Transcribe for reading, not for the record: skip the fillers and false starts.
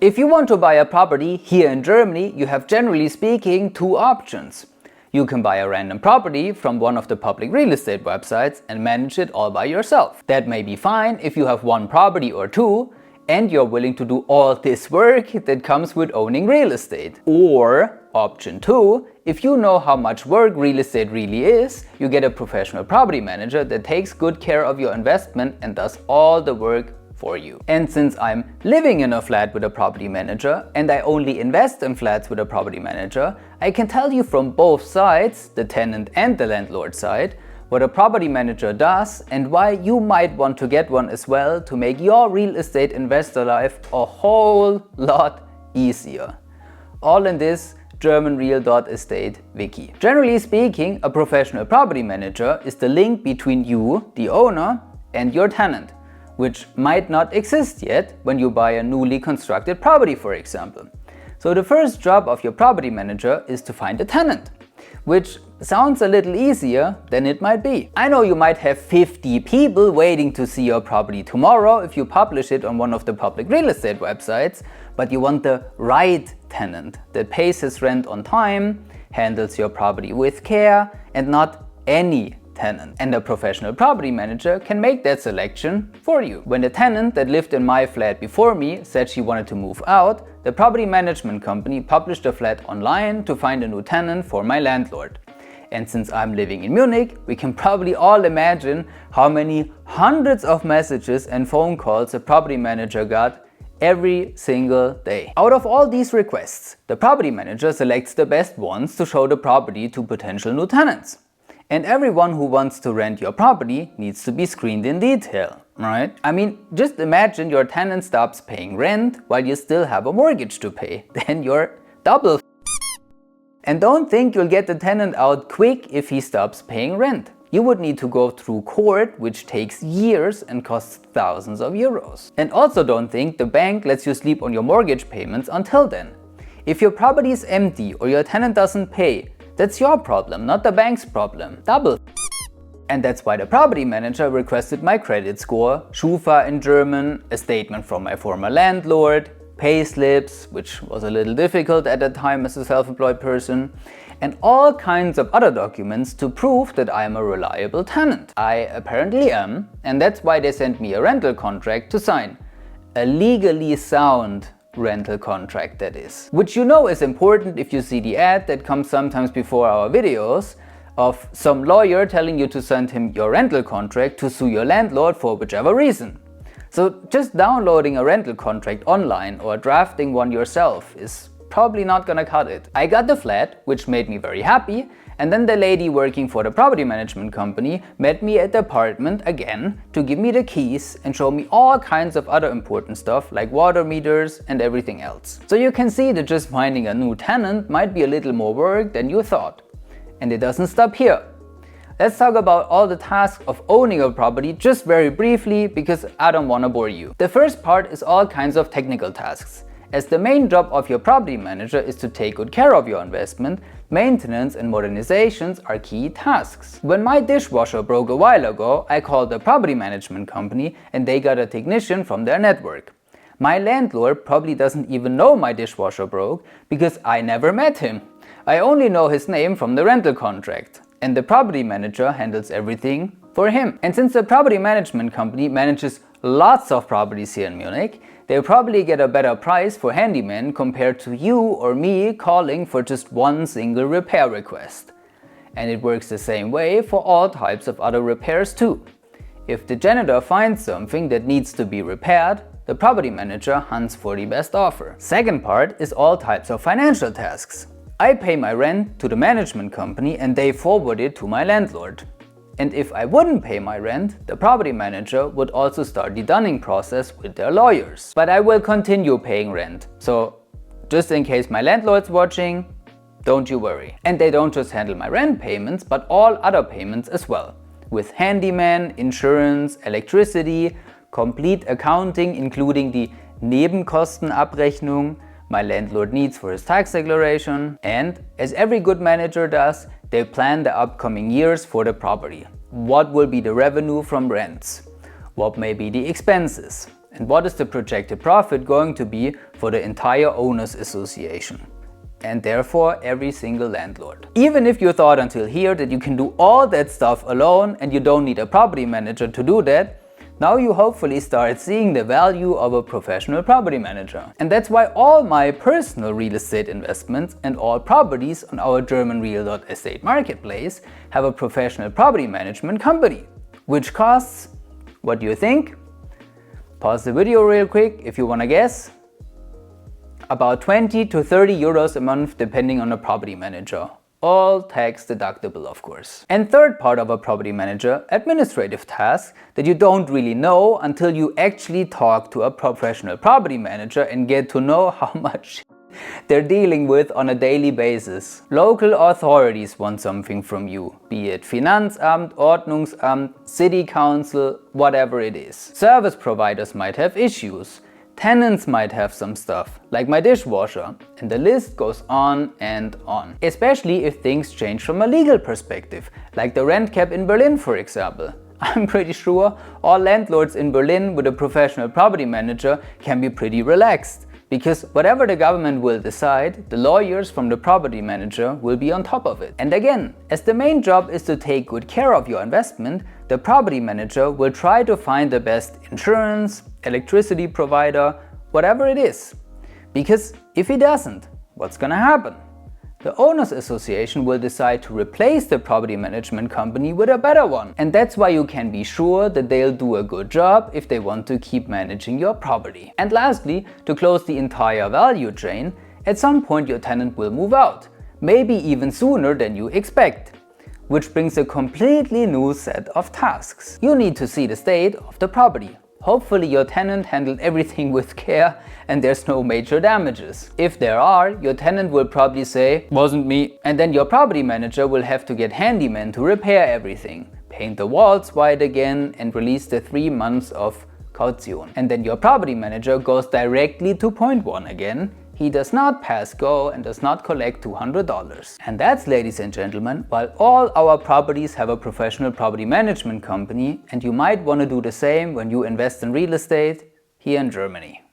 If you want to buy a property here in Germany, you have generally speaking two options. You can buy a random property from one of the public real estate websites and manage it all by yourself. That may be fine if you have one property or two and you're willing to do all this work that comes with owning real estate. Or option 2, if you know how much work real estate really is, you get a professional property manager that takes good care of your investment and does all the work for you. And since I'm living in a flat with a property manager and I only invest in flats with a property manager, I can tell you from both sides, the tenant and the landlord side, what a property manager does and why you might want to get one as well to make your real estate investor life a whole lot easier. All in this GermanReal.Estate Wiki. Generally speaking, a professional property manager is the link between you, the owner, and your tenant, which might not exist yet when you buy a newly constructed property, for example. So the first job of your property manager is to find a tenant, which sounds a little easier than it might be. I know you might have 50 people waiting to see your property tomorrow if you publish it on one of the public real estate websites, but you want the right tenant that pays his rent on time, handles your property with care, and not any tenant. And a professional property manager can make that selection for you. When the tenant that lived in my flat before me said she wanted to move out, the property management company published a flat online to find a new tenant for my landlord. And since I'm living in Munich, we can probably all imagine how many hundreds of messages and phone calls a property manager got every single day. Out of all these requests, the property manager selects the best ones to show the property to potential new tenants. And everyone who wants to rent your property needs to be screened in detail, right? I mean, just imagine your tenant stops paying rent while you still have a mortgage to pay. Then you're double. And don't think you'll get the tenant out quick if he stops paying rent. You would need to go through court, which takes years and costs thousands of euros. And also don't think the bank lets you sleep on your mortgage payments until then. If your property is empty or your tenant doesn't pay, that's your problem, not the bank's problem. Double. And that's why the property manager requested my credit score, Schufa in German, a statement from my former landlord, pay slips, which was a little difficult at that time as a self-employed person, and all kinds of other documents to prove that I am a reliable tenant. I apparently am, and that's why they sent me a rental contract to sign. A legally sound rental contract, that is. Which you know is important if you see the ad that comes sometimes before our videos of some lawyer telling you to send him your rental contract to sue your landlord for whichever reason. So just downloading a rental contract online or drafting one yourself is probably not gonna cut it. I got the flat, which made me very happy, and then the lady working for the property management company met me at the apartment again to give me the keys and show me all kinds of other important stuff like water meters and everything else. So you can see that just finding a new tenant might be a little more work than you thought. And it doesn't stop here. Let's talk about all the tasks of owning a property just very briefly because I don't want to bore you. The first part is all kinds of technical tasks. As the main job of your property manager is to take good care of your investment, maintenance and modernizations are key tasks. When my dishwasher broke a while ago, I called the property management company and they got a technician from their network. My landlord probably doesn't even know my dishwasher broke because I never met him. I only know his name from the rental contract. And the property manager handles everything for him. And since the property management company manages lots of properties here in Munich, they'll probably get a better price for handyman compared to you or me calling for just one single repair request. And it works the same way for all types of other repairs too. If the janitor finds something that needs to be repaired, the property manager hunts for the best offer. Second part is all types of financial tasks. I pay my rent to the management company and they forward it to my landlord. And if I wouldn't pay my rent, the property manager would also start the dunning process with their lawyers. But I will continue paying rent. So just in case my landlord's watching, don't you worry. And they don't just handle my rent payments, but all other payments as well. With handyman, insurance, electricity, complete accounting, including the Nebenkostenabrechnung my landlord needs for his tax declaration, and as every good manager does, they plan the upcoming years for the property. What will be the revenue from rents? What may be the expenses? and what is the projected profit going to be for the entire owners association, and therefore every single landlord. Even if you thought until here that you can do all that stuff alone and you don't need a property manager to do that, now you hopefully start seeing the value of a professional property manager. And that's why all my personal real estate investments and all properties on our GermanReal.Estate marketplace have a professional property management company, which costs, what do you think? Pause the video real quick if you want to guess. About 20 to 30 euros a month depending on the property manager. All tax deductible, of course. And third part of a property manager, administrative tasks that you don't really know until you actually talk to a professional property manager and get to know how much they're dealing with on a daily basis. Local authorities want something from you, be it Finanzamt, Ordnungsamt, city council, whatever it is. Service providers might have issues. Tenants might have some stuff, like my dishwasher, and the list goes on and on. Especially if things change from a legal perspective, like the rent cap in Berlin, for example. I'm pretty sure all landlords in Berlin with a professional property manager can be pretty relaxed, because whatever the government will decide, the lawyers from the property manager will be on top of it. And again, as the main job is to take good care of your investment, the property manager will try to find the best insurance, electricity provider, whatever it is. Because if he doesn't, what's gonna happen? The owners association will decide to replace the property management company with a better one. And that's why you can be sure that they'll do a good job if they want to keep managing your property. And lastly, to close the entire value chain, at some point your tenant will move out, maybe even sooner than you expect. Which brings a completely new set of tasks. You need to see the state of the property. Hopefully your tenant handled everything with care and there's no major damages. If there are, your tenant will probably say, "Wasn't me." And then your property manager will have to get handymen to repair everything, paint the walls white again and release the 3 months of caution. And then your property manager goes directly to point 1 again. He does not pass go and does not collect $200. And that's, ladies and gentlemen, while all our properties have a professional property management company, and you might want to do the same when you invest in real estate here in Germany.